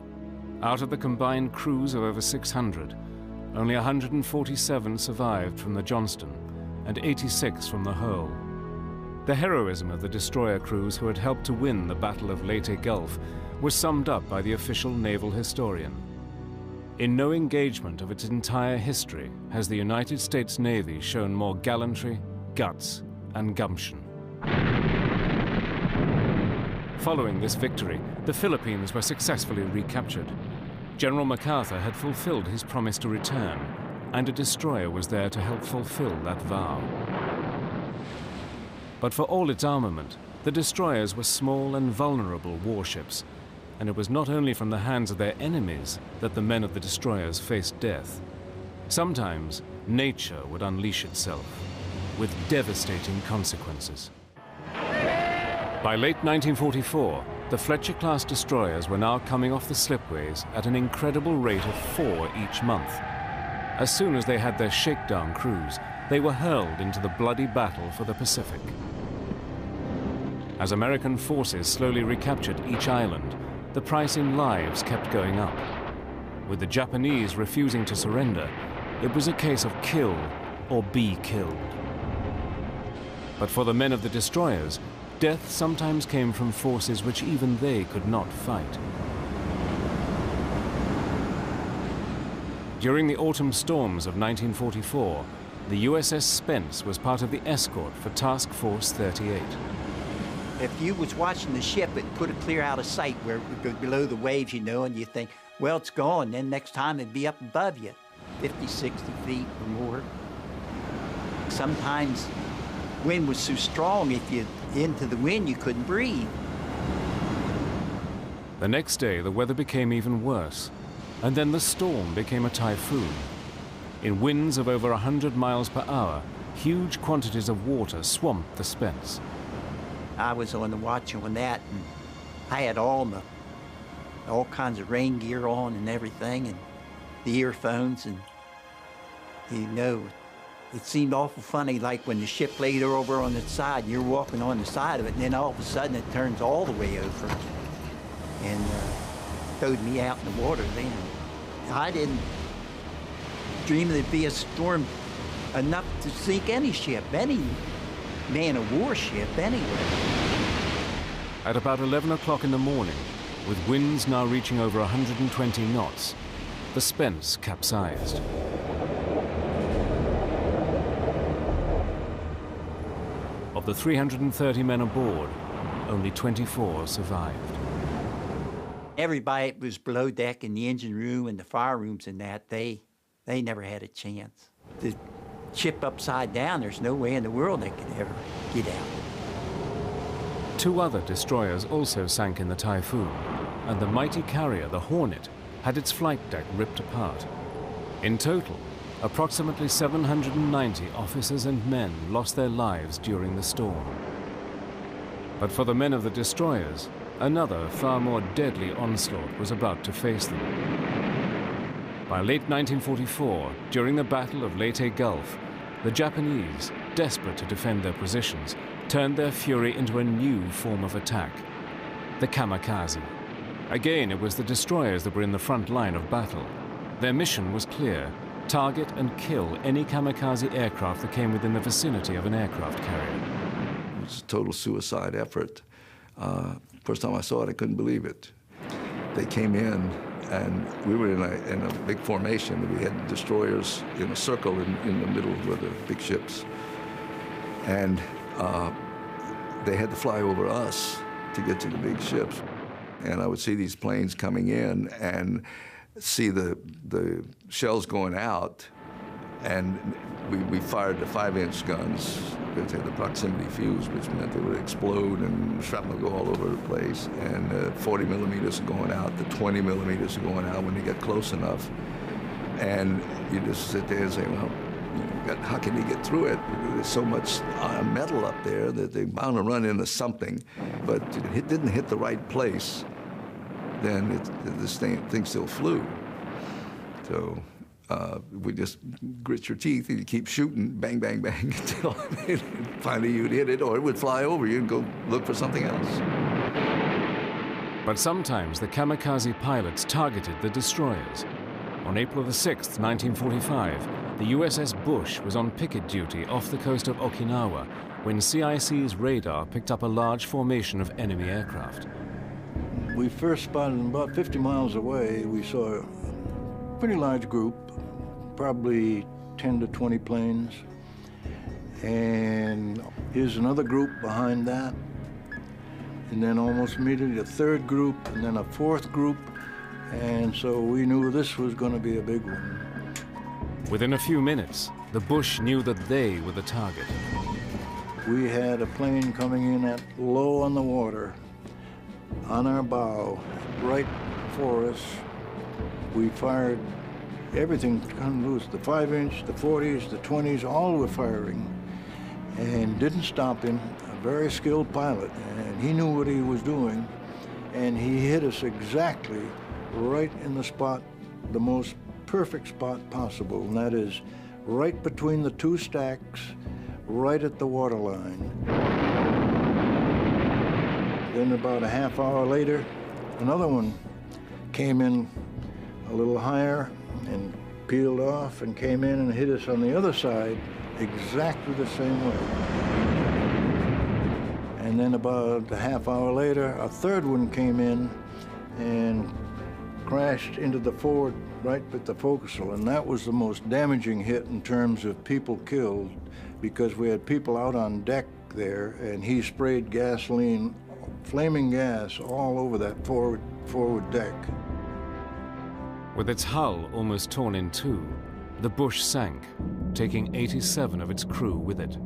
out of the combined crews of over 600, only 147 survived from the Johnston and 86 from the Hull. The heroism of the destroyer crews who had helped to win the Battle of Leyte Gulf was summed up by the official naval historian. In no engagement of its entire history has the United States Navy shown more gallantry, guts, and gumption. Following this victory, the Philippines were successfully recaptured. General MacArthur had fulfilled his promise to return, and a destroyer was there to help fulfill that vow. But for all its armament, the destroyers were small and vulnerable warships, and it was not only from the hands of their enemies that the men of the destroyers faced death. Sometimes nature would unleash itself, with devastating consequences. By late 1944, the Fletcher-class destroyers were now coming off the slipways at an incredible rate of 4 each month. As soon as they had their shakedown cruise, they were hurled into the bloody battle for the Pacific. As American forces slowly recaptured each island, the price in lives kept going up. With the Japanese refusing to surrender, it was a case of kill or be killed. But for the men of the destroyers, death sometimes came from forces which even they could not fight. During the autumn storms of 1944, the USS Spence was part of the escort for Task Force 38. If you was watching the ship, it put it clear out of sight where it would go below the waves, you know, and you think, well, it's gone. Then next time it'd be up above you, 50, 60 feet or more. Sometimes wind was so strong, if you into the wind, you couldn't breathe. The next day, the weather became even worse, and then the storm became a typhoon. In winds of over 100 miles per hour, huge quantities of water swamped the Spence. I was on the watch on that, and I had all kinds of rain gear on and everything, and the earphones, and you know, it seemed awful funny, like when the ship laid over on its side, and you're walking on the side of it, and then all of a sudden it turns all the way over and throwed me out in the water then. I didn't dream there'd be a storm enough to sink any ship, any man-of-war ship, anywhere. At about 11 o'clock in the morning, with winds now reaching over 120 knots, the Spence capsized. Of the 330 men aboard, only 24 survived. Everybody that was below deck in the engine room and the fire rooms and that, they never had a chance. The ship upside down, there's no way in the world they could ever get out. 2 other destroyers also sank in the typhoon, and the mighty carrier, the Hornet, had its flight deck ripped apart. In total, approximately 790 officers and men lost their lives during the storm. But for the men of the destroyers, another, far more deadly onslaught was about to face them. By late 1944, during the Battle of Leyte Gulf, the Japanese, desperate to defend their positions, turned their fury into a new form of attack, the kamikaze. Again, it was the destroyers that were in the front line of battle. Their mission was clear: target and kill any kamikaze aircraft that came within the vicinity of an aircraft carrier. It was a total suicide effort. First time I saw it, I couldn't believe it. They came in, and we were in a big formation. We had destroyers in a circle in the middle where the big ships. And they had to fly over us to get to the big ships. And I would see these planes coming in and see the shells going out, and we fired the 5-inch guns. They had the proximity fuse, which meant they would explode and shrapnel would go all over the place. And 40 millimeters are going out, the 20 millimeters are going out when they get close enough. And you just sit there and say, well, how can he get through it? There's so much metal up there that they're bound to run into something. But it didn't hit the right place, then this thing still flew. So we just grit your teeth and you keep shooting, bang, bang, bang, until finally you'd hit it, or it would fly over you and go look for something else. But sometimes the kamikaze pilots targeted the destroyers. On April the 6th, 1945, the USS Bush was on picket duty off the coast of Okinawa when CIC's radar picked up a large formation of enemy aircraft. We first spotted them about 50 miles away. We saw a pretty large group, probably 10 to 20 planes. And here's another group behind that. And then almost immediately a third group, and then a fourth group. And so we knew this was going to be a big one. Within a few minutes, the Bush knew that they were the target. We had a plane coming in at low on the water, on our bow, right for us. We fired everything come loose, the 5-inch, the 40s, the 20s, all were firing, and didn't stop him. A very skilled pilot, and he knew what he was doing, and he hit us exactly right in the spot, the most perfect spot possible, and that is right between the two stacks, right at the waterline. Then about a half hour later, another one came in a little higher and peeled off and came in and hit us on the other side exactly the same way. And then about a half hour later, a third one came in and crashed into the forward right with the forecastle, and that was the most damaging hit in terms of people killed, because we had people out on deck there, and he sprayed gasoline, flaming gas, all over that forward deck. With its hull almost torn in two, the Bush sank, taking 87 of its crew with it.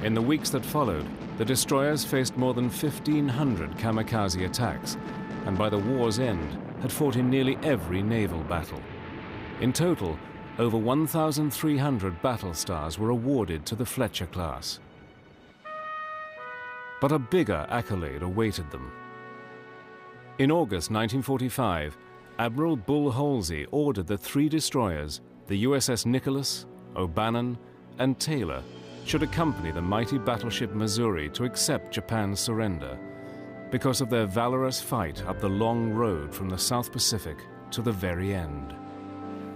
In the weeks that followed, the destroyers faced more than 1,500 kamikaze attacks, and by the war's end, had fought in nearly every naval battle. In total, over 1,300 battle stars were awarded to the Fletcher class. But a bigger accolade awaited them. In August 1945, Admiral Bull Halsey ordered that 3 destroyers, the USS Nicholas, O'Bannon, and Taylor, should accompany the mighty battleship Missouri to accept Japan's surrender because of their valorous fight up the long road from the South Pacific to the very end.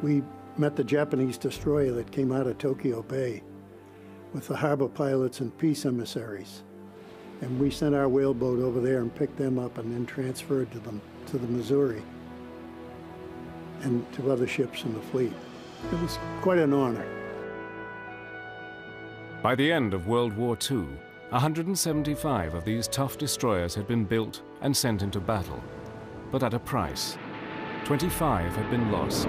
We met the Japanese destroyer that came out of Tokyo Bay with the harbor pilots and peace emissaries. And we sent our whaleboat over there and picked them up and then transferred them to the Missouri and to other ships in the fleet. It was quite an honor. By the end of World War II, 175 of these tough destroyers had been built and sent into battle, but at a price. 25 had been lost.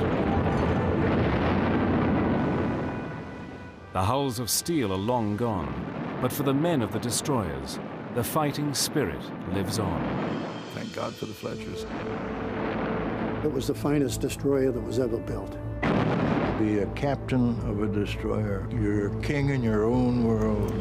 The hulls of steel are long gone, but for the men of the destroyers, the fighting spirit lives on. Thank God for the Fletchers. It was the finest destroyer that was ever built. Be a captain of a destroyer. You're a king in your own world.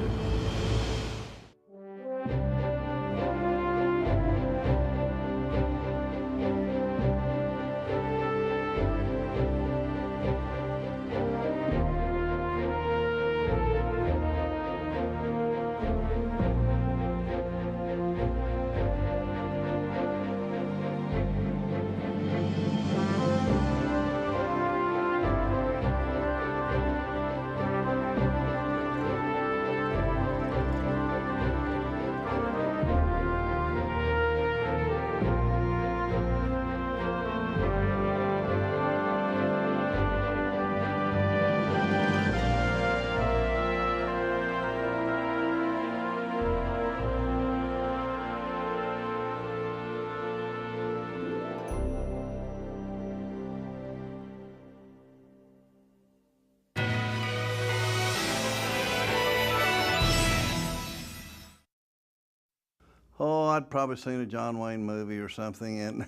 Oh, I'd probably seen a John Wayne movie or something, and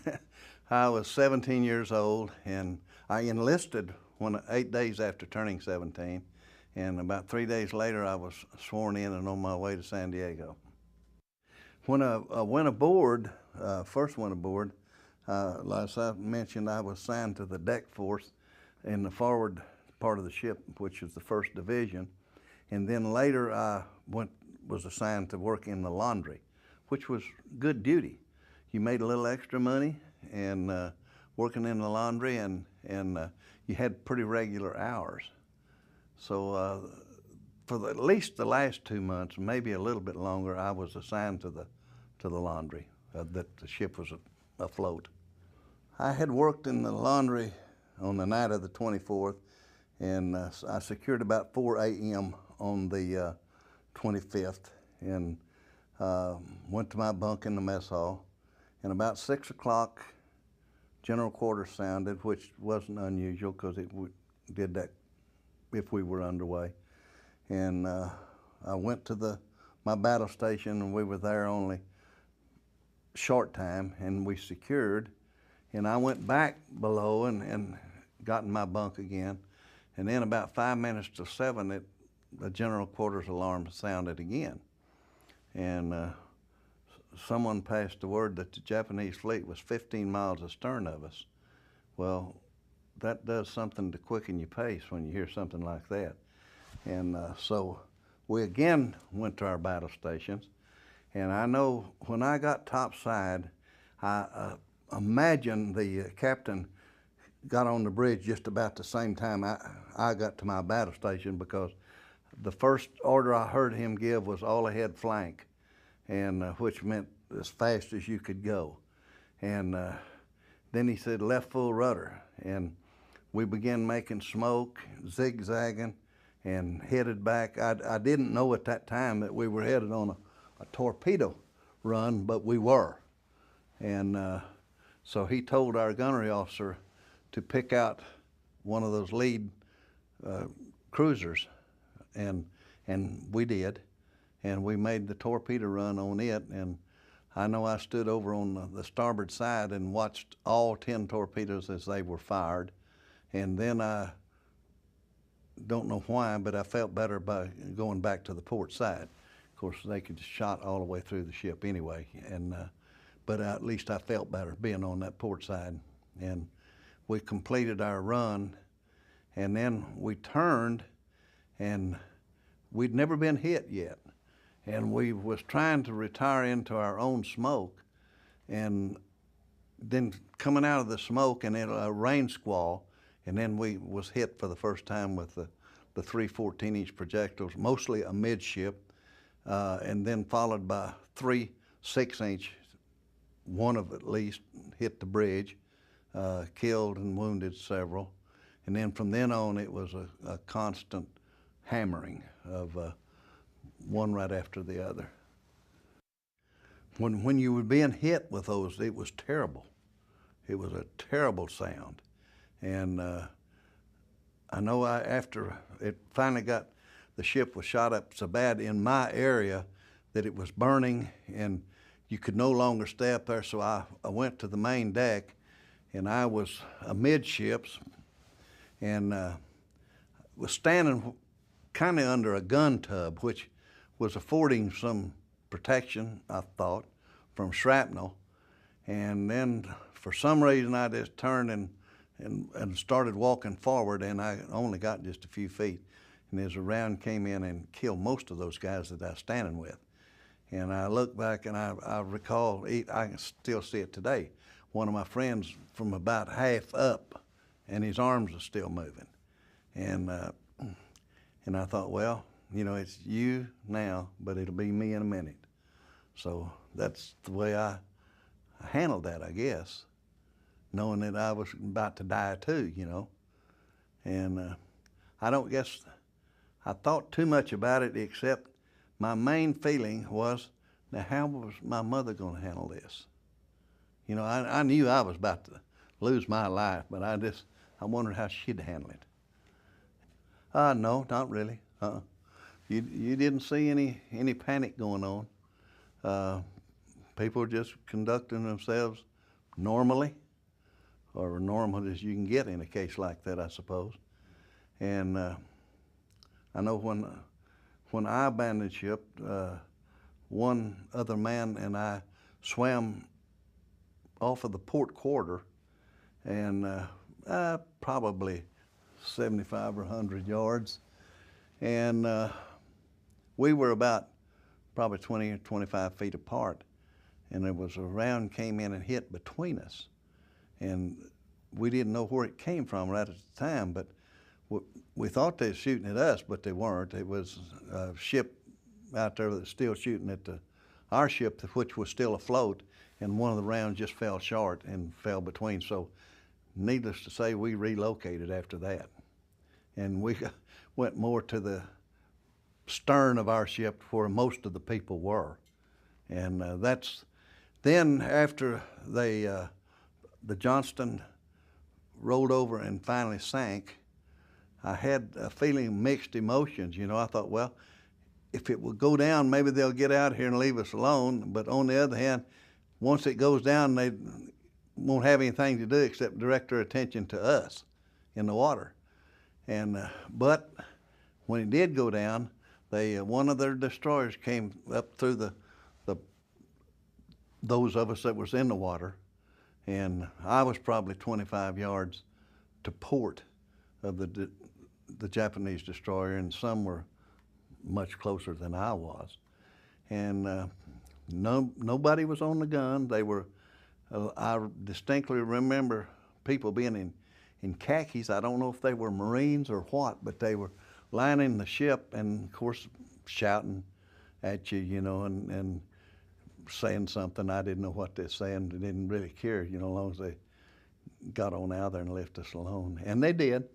I was 17 years old, and I enlisted 8 days after turning 17, and about 3 days later I was sworn in and on my way to San Diego. When I went aboard, first went aboard, as I mentioned, I was assigned to the deck force in the forward part of the ship, which is the 1st Division, and then later I was assigned to work in the laundry, which was good duty. You made a little extra money and working in the laundry, and you had pretty regular hours. So for at least the last 2 months, maybe a little bit longer, I was assigned to the laundry, that the ship was afloat. I had worked in the laundry on the night of the 24th, and I secured about 4 a.m. on the 25th, and went to my bunk in the mess hall, and about 6 o'clock, general quarters sounded, which wasn't unusual because we did that if we were underway. And I went to my battle station, and we were there only short time, and we secured, and I went back below and got in my bunk again, and then about 5 minutes to 7, the general quarters alarm sounded again. And someone passed the word that the Japanese fleet was 15 miles astern of us. Well, that does something to quicken your pace when you hear something like that. And so we again went to our battle stations, and I know when I got topside, I imagine the captain got on the bridge just about the same time I got to my battle station, because the first order I heard him give was all ahead flank, and which meant as fast as you could go. And then he said left full rudder, and we began making smoke, zigzagging, and headed back. I didn't know at that time that we were headed on a torpedo run, but we were. And so he told our gunnery officer to pick out one of those lead cruisers, and we did, and we made the torpedo run on it. And I know I stood over on the starboard side and watched all 10 torpedoes as they were fired, and then I don't know why, but I felt better by going back to the port side. Of course, they could shot all the way through the ship anyway, and but at least I felt better being on that port side. And we completed our run, and then we turned, and we'd never been hit yet. And we was trying to retire into our own smoke, and then coming out of the smoke and then a rain squall, and then we was hit for the first time with the 3 14-inch projectiles, mostly amidship, and then followed by 3 6-inch, one of at least hit the bridge, killed and wounded several. And then from then on, it was a constant hammering of one right after the other. When you were being hit with those, it was terrible. It was a terrible sound. And I know after it finally the ship was shot up so bad in my area that it was burning, and you could no longer stay up there, so I went to the main deck, and I was amidships, and was standing kind of under a gun tub, which was affording some protection, I thought, from shrapnel. And then for some reason I just turned and started walking forward, and I only got just a few feet. And as a round came in and killed most of those guys that I was standing with. And I look back and I recall, I can still see it today, one of my friends from about half up, and his arms are still moving. And I thought, well, you know, it's you now, but it'll be me in a minute. So that's the way I handled that, I guess, knowing that I was about to die too, you know. And I don't guess I thought too much about it, except my main feeling was, now how was my mother going to handle this? You know, I knew I was about to lose my life, but I wondered how she'd handle it. No, not really. You didn't see any panic going on. people were just conducting themselves normally, or normal as you can get in a case like that, I suppose. And I know when I abandoned ship, one other man and I swam off of the port quarter, and probably 75 or 100 yards. And we were about probably 20 or 25 feet apart. And there was a round came in and hit between us. And we didn't know where it came from right at the time, but we thought they were shooting at us, but they weren't. It was a ship out there that was still shooting at our ship, which was still afloat, and one of the rounds just fell short and fell between. So needless to say, we relocated after that. And we went more to the stern of our ship where most of the people were. And then after the Johnston rolled over and finally sank, I had a feeling of mixed emotions. You know, I thought, well, if it will go down, maybe they'll get out here and leave us alone. But on the other hand, once it goes down, they won't have anything to do except direct their attention to us in the water. And but when it did go down, one of their destroyers came up through those of us that was in the water, and I was probably 25 yards to port of the Japanese destroyer, and some were much closer than I was. And nobody was on the gun. They were, I distinctly remember people being in khakis. I don't know if they were Marines or what, but they were lining the ship and, of course, shouting at you, you know, and saying something. I didn't know what they're saying. They didn't really care, you know, as long as they got on out there and left us alone. And they did.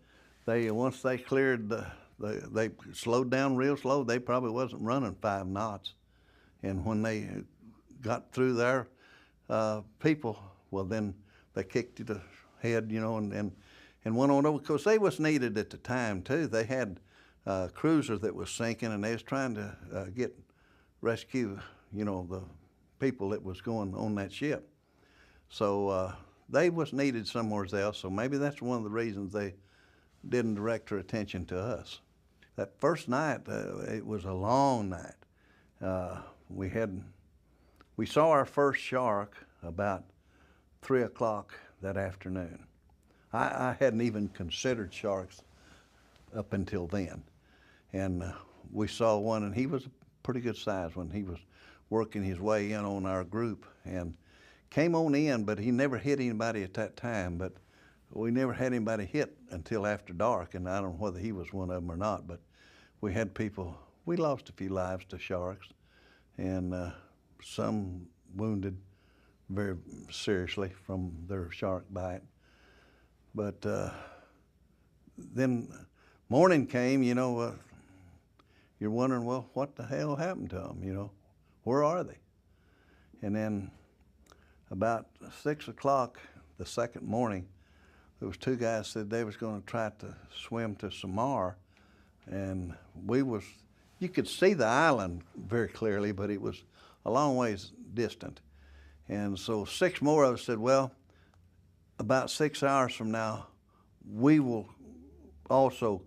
Once they cleared they slowed down real slow. They probably wasn't running 5 knots. And when they got through their people, well, then they kicked it ahead, you know, and went on over. Because they was needed at the time, too. They had a cruiser that was sinking, and they was trying to rescue, you know, the people that was going on that ship. So they was needed somewhere else, so maybe that's one of the reasons they didn't direct their attention to us. That first night, it was a long night. We saw our first shark about 3 o'clock that afternoon. I hadn't even considered sharks up until then. And we saw one, and he was a pretty good size one. He was working his way in on our group and came on in, but he never hit anybody at that time. But we never had anybody hit until after dark, and I don't know whether he was one of them or not, but we had people, we lost a few lives to sharks, and some wounded very seriously from their shark bite. But then morning came, you know, you're wondering, well, what the hell happened to them, you know? Where are they? And then about 6 o'clock the second morning, there was 2 guys said they was going to try to swim to Samar, and you could see the island very clearly, but it was a long ways distant. And so 6 more of us said, well, about 6 hours from now, we will also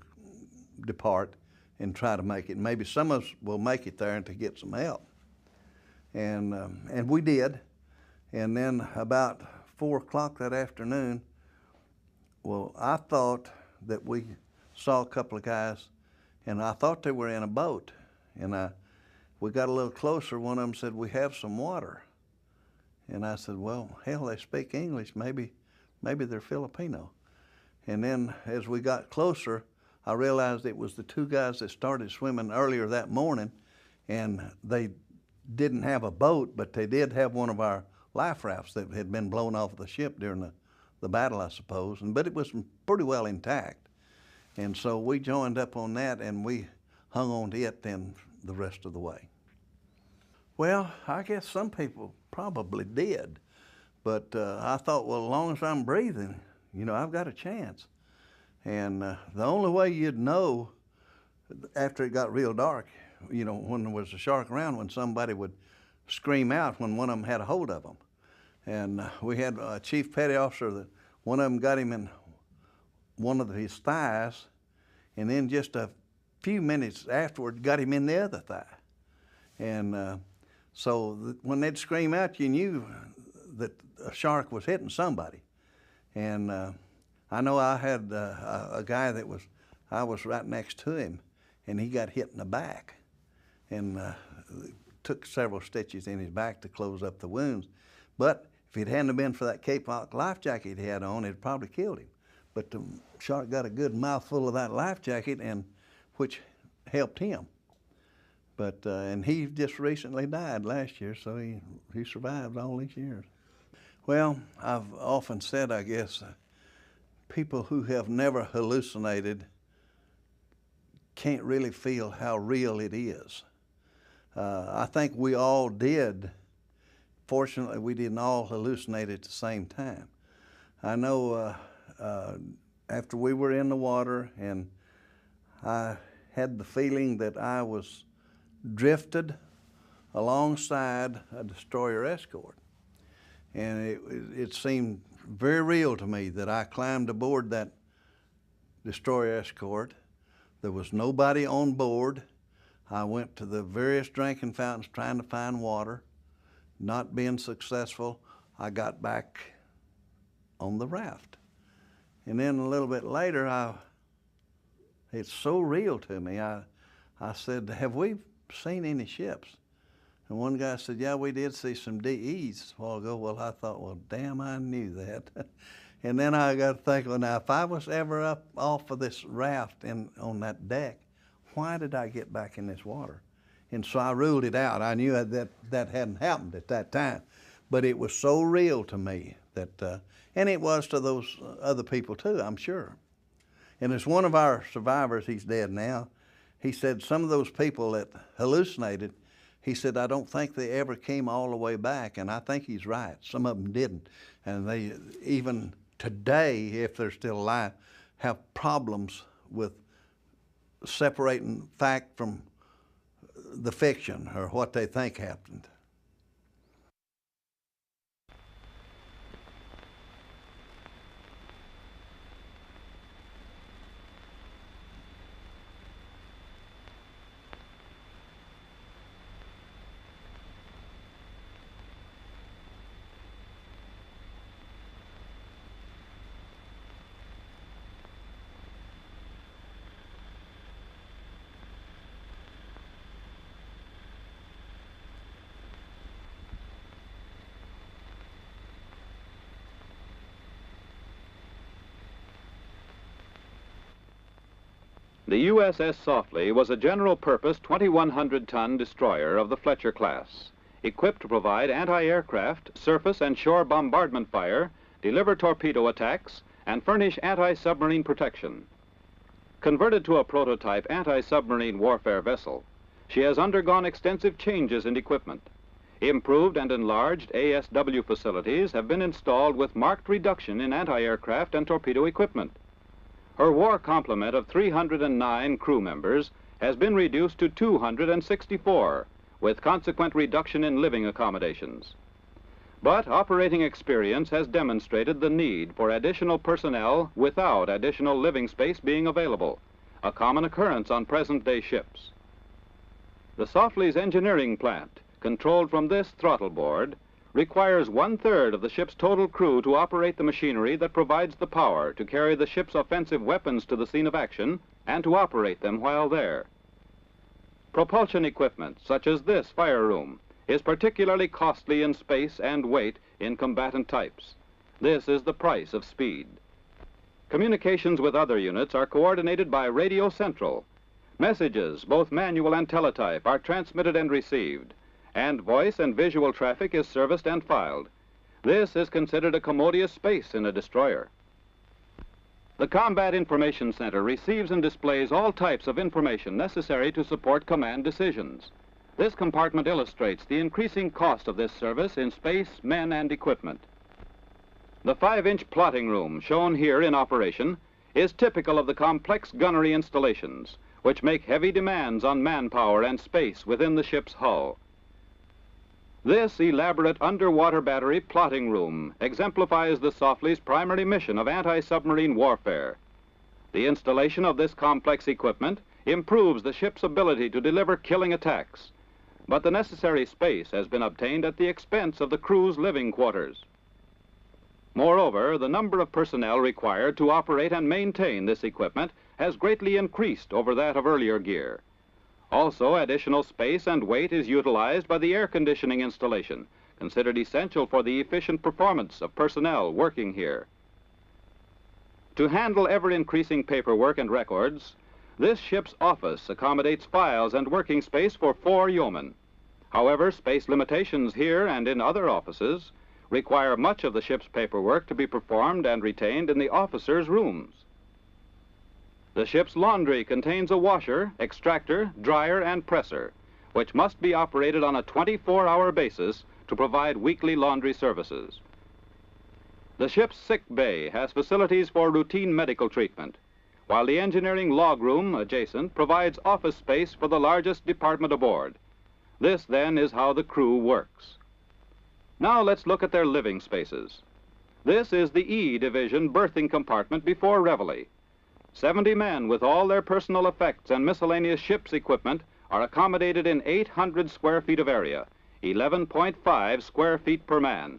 depart and try to make it. Maybe some of us will make it there and to get some help. And we did. And then about 4 o'clock that afternoon, well, I thought that we saw a couple of guys, and I thought they were in a boat. And we got a little closer. One of them said, we have some water. And I said, well, hell, they speak English. Maybe they're Filipino. And then as we got closer, I realized it was the 2 guys that started swimming earlier that morning, and they didn't have a boat, but they did have one of our life rafts that had been blown off the ship during the battle, I suppose, but it was pretty well intact. And so we joined up on that, and we hung on to it then the rest of the way. Well, I guess some people probably did, but I thought, well, as long as I'm breathing, you know, I've got a chance. And the only way you'd know after it got real dark, you know, when there was a shark around, when somebody would scream out when one of them had a hold of them. And we had a chief petty officer that one of them got him in one of his thighs, and then just a few minutes afterward got him in the other thigh. And when they'd scream out, you knew that a shark was hitting somebody. And I know I had a guy I was right next to him, and he got hit in the back, and took several stitches in his back to close up the wounds. But if it hadn't been for that Cape Lock life jacket he had on, it'd probably killed him. But the shark got a good mouthful of that life jacket, and which helped him. But and he just recently died last year, so he survived all these years. Well, I've often said, I guess, people who have never hallucinated can't really feel how real it is. I think we all did. Fortunately, we didn't all hallucinate at the same time. I know after we were in the water and I had the feeling that I was drifted alongside a destroyer escort. And it seemed very real to me that I climbed aboard that destroyer escort. There was nobody on board. I went to the various drinking fountains trying to find water. Not being successful, I got back on the raft. And then a little bit later, it's so real to me. I said, have we seen any ships? And one guy said, yeah, we did see some DEs a while ago. Well, I thought, well, damn, I knew that. And then I got to think, well, now, if I was ever up off of this raft on that deck, why did I get back in this water? And so I ruled it out. I knew that hadn't happened at that time. But it was so real to me that, and it was to those other people too, I'm sure. And as one of our survivors, he's dead now, he said some of those people that hallucinated, he said, I don't think they ever came all the way back, and I think he's right. Some of them didn't. And they, even today, if they're still alive, have problems with separating fact from the fiction or what they think happened. The USS Softly was a general-purpose 2,100-ton destroyer of the Fletcher class, equipped to provide anti-aircraft, surface and shore bombardment fire, deliver torpedo attacks, and furnish anti-submarine protection. Converted to a prototype anti-submarine warfare vessel, she has undergone extensive changes in equipment. Improved and enlarged ASW facilities have been installed with marked reduction in anti-aircraft and torpedo equipment. Her war complement of 309 crew members has been reduced to 264, with consequent reduction in living accommodations. But operating experience has demonstrated the need for additional personnel without additional living space being available, a common occurrence on present-day ships. The Softly's engineering plant, controlled from this throttle board, requires 1/3 of the ship's total crew to operate the machinery that provides the power to carry the ship's offensive weapons to the scene of action and to operate them while there. Propulsion equipment, such as this fire room, is particularly costly in space and weight in combatant types. This is the price of speed. Communications with other units are coordinated by Radio Central. Messages, both manual and teletype, are transmitted and received, and voice and visual traffic is serviced and filed. This is considered a commodious space in a destroyer. The Combat Information Center receives and displays all types of information necessary to support command decisions. This compartment illustrates the increasing cost of this service in space, men, and equipment. The 5-inch plotting room, shown here in operation, is typical of the complex gunnery installations, which make heavy demands on manpower and space within the ship's hull. This elaborate underwater battery plotting room exemplifies the Softley's primary mission of anti-submarine warfare. The installation of this complex equipment improves the ship's ability to deliver killing attacks, but the necessary space has been obtained at the expense of the crew's living quarters. Moreover, the number of personnel required to operate and maintain this equipment has greatly increased over that of earlier gear. Also, additional space and weight is utilized by the air conditioning installation, considered essential for the efficient performance of personnel working here. To handle ever-increasing paperwork and records, this ship's office accommodates files and working space for 4 yeomen. However, space limitations here and in other offices require much of the ship's paperwork to be performed and retained in the officers' rooms. The ship's laundry contains a washer, extractor, dryer, and presser, which must be operated on a 24-hour basis to provide weekly laundry services. The ship's sick bay has facilities for routine medical treatment, while the engineering log room adjacent provides office space for the largest department aboard. This, then, is how the crew works. Now let's look at their living spaces. This is the E Division berthing compartment before reveille. 70 men with all their personal effects and miscellaneous ship's equipment are accommodated in 800 square feet of area, 11.5 square feet per man.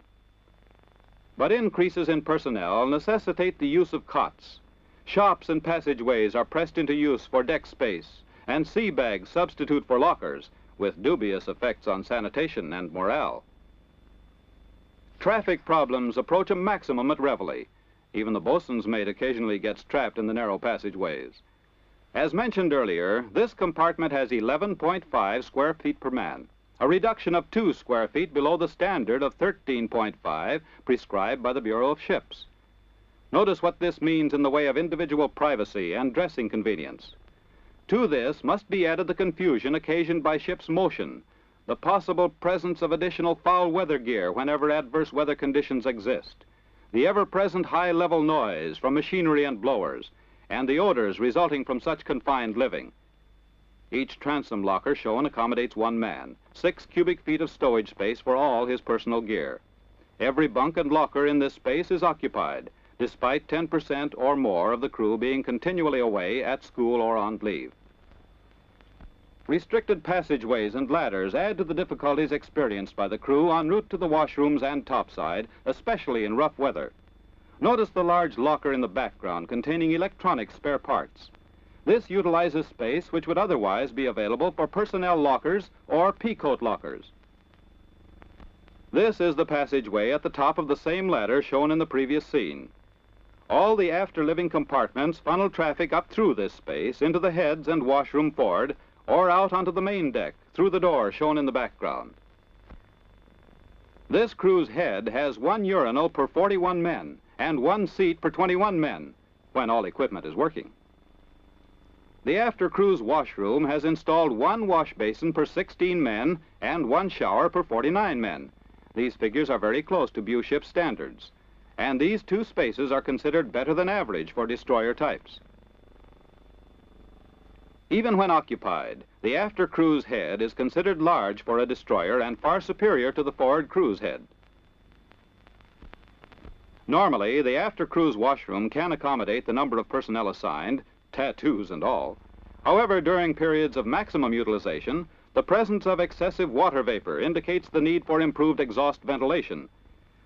But increases in personnel necessitate the use of cots. Shops and passageways are pressed into use for deck space, and sea bags substitute for lockers, with dubious effects on sanitation and morale. Traffic problems approach a maximum at reveille. Even the bosun's mate occasionally gets trapped in the narrow passageways. As mentioned earlier, this compartment has 11.5 square feet per man, a reduction of 2 square feet below the standard of 13.5 prescribed by the Bureau of Ships. Notice what this means in the way of individual privacy and dressing convenience. To this must be added the confusion occasioned by ship's motion, the possible presence of additional foul weather gear whenever adverse weather conditions exist, the ever-present high-level noise from machinery and blowers, and the odors resulting from such confined living. Each transom locker shown accommodates 1 man, 6 cubic feet of stowage space for all his personal gear. Every bunk and locker in this space is occupied, despite 10% or more of the crew being continually away at school or on leave. Restricted passageways and ladders add to the difficulties experienced by the crew en route to the washrooms and topside, especially in rough weather. Notice the large locker in the background containing electronic spare parts. This utilizes space which would otherwise be available for personnel lockers or peacoat lockers. This is the passageway at the top of the same ladder shown in the previous scene. All the after-living compartments funnel traffic up through this space into the heads and washroom forward, or out onto the main deck through the door shown in the background. This crew's head has 1 urinal per 41 men and 1 seat per 21 men when all equipment is working. The after crew's washroom has installed 1 wash basin per 16 men and 1 shower per 49 men. These figures are very close to Bew ship standards, and these 2 spaces are considered better than average for destroyer types. Even when occupied, the after crew's head is considered large for a destroyer and far superior to the forward crew's head. Normally, the after crew's washroom can accommodate the number of personnel assigned, tattoos and all. However, during periods of maximum utilization, the presence of excessive water vapor indicates the need for improved exhaust ventilation.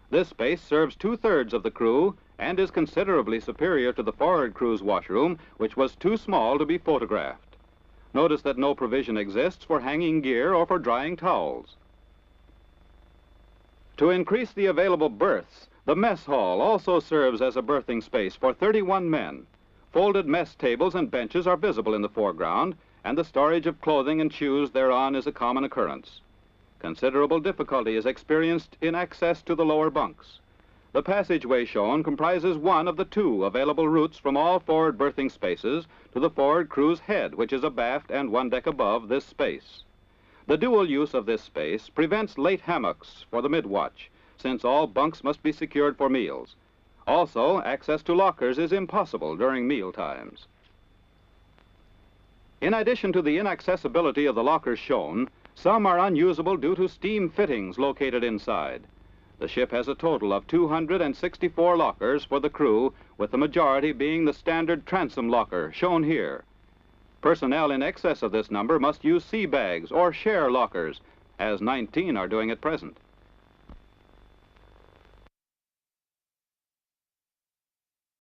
This space serves 2/3 of the crew and is considerably superior to the forward crew's washroom, which was too small to be photographed. Notice that no provision exists for hanging gear or for drying towels. To increase the available berths, the mess hall also serves as a berthing space for 31 men. Folded mess tables and benches are visible in the foreground, and the storage of clothing and shoes thereon is a common occurrence. Considerable difficulty is experienced in access to the lower bunks. The passageway shown comprises 1 of the 2 available routes from all forward berthing spaces to the forward crew's head, which is abaft and 1 deck above this space. The dual use of this space prevents late hammocks for the mid-watch, since all bunks must be secured for meals. Also, access to lockers is impossible during meal times. In addition to the inaccessibility of the lockers shown, Some are unusable due to steam fittings located inside. The ship has a total of 264 lockers for the crew, with the majority being the standard transom locker, shown here. Personnel in excess of this number must use sea bags or share lockers, as 19 are doing at present.